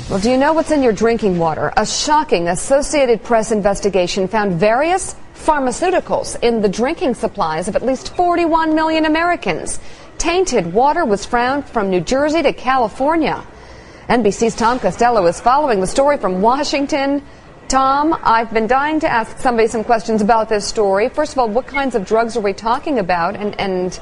Well, do you know what's in your drinking water? A shocking Associated Press investigation found various pharmaceuticals in the drinking supplies of at least 41 million Americans. Tainted water was found from New Jersey to California. NBC's Tom Costello is following the story from Washington. Tom, I've been dying to ask somebody some questions about this story. First of all, what kinds of drugs are we talking about, and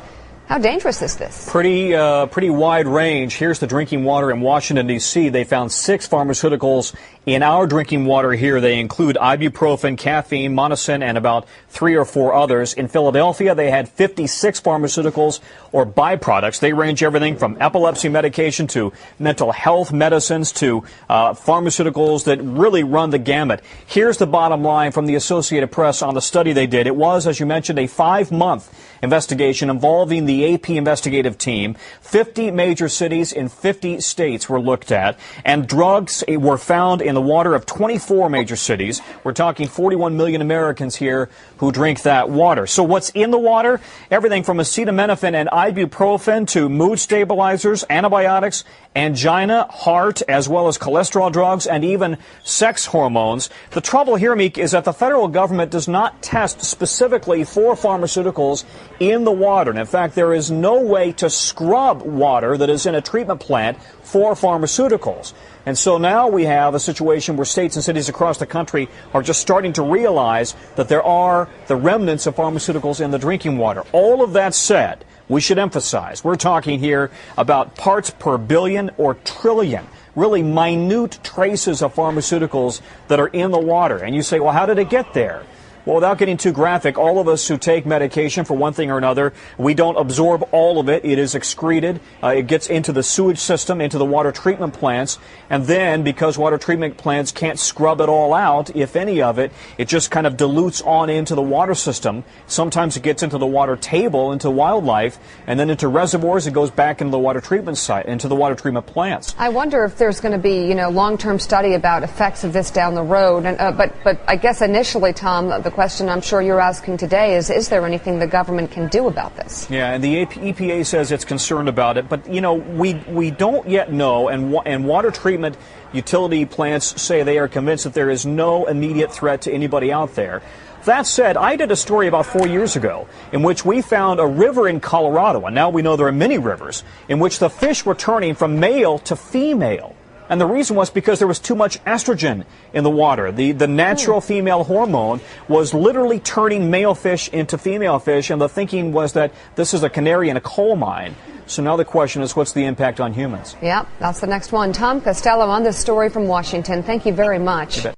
how dangerous is this? Pretty wide range. Here's the drinking water in Washington, D.C. They found 6 pharmaceuticals in our drinking water here. They include ibuprofen, caffeine, monosin, and about 3 or 4 others. In Philadelphia, they had 56 pharmaceuticals or byproducts. They range everything from epilepsy medication to mental health medicines to pharmaceuticals that really run the gamut. Here's the bottom line from the Associated Press on the study they did. It was, as you mentioned, a 5-month investigation involving the AP investigative team. 50 major cities in 50 states were looked at, and drugs were found in the water of 24 major cities. We're talking 41 million Americans here who drink that water. So what's in the water? Everything from acetaminophen and ibuprofen to mood stabilizers, antibiotics, angina, heart, as well as cholesterol drugs, and even sex hormones. The trouble here, Meek, is that the federal government does not test specifically for pharmaceuticals in the water. And in fact, there is no way to scrub water that is in a treatment plant for pharmaceuticals. And so now we have a situation where states and cities across the country are just starting to realize that there are the remnants of pharmaceuticals in the drinking water. All of that said, we should emphasize, we're talking here about parts per billion or trillion, really minute traces of pharmaceuticals that are in the water. And you say, well, how did it get there? Well, without getting too graphic, all of us who take medication for one thing or another, we don't absorb all of it. It is excreted. It gets into the sewage system, into the water treatment plants. And then, because water treatment plants can't scrub it all out, if any of it, it just kind of dilutes on into the water system. Sometimes it gets into the water table, into wildlife, and then into reservoirs. It goes back into the water treatment site, into the water treatment plants. I wonder if there's going to be, long-term study about effects of this down the road. And, but I guess initially, Tom, the question I'm sure you're asking today is there anything the government can do about this? Yeah, and the EPA says it's concerned about it, but we don't yet know, and water treatment utility plants say they are convinced that there is no immediate threat to anybody out there. That said, I did a story about 4 years ago in which we found a river in Colorado, and now we know there are many rivers, in which the fish were turning from male to female. And the reason was because there was too much estrogen in the water. The natural female hormone was literally turning male fish into female fish, and the thinking was that this is a canary in a coal mine. So now the question is, what's the impact on humans? Yeah, that's the next one. Tom Costello on this story from Washington. Thank you very much.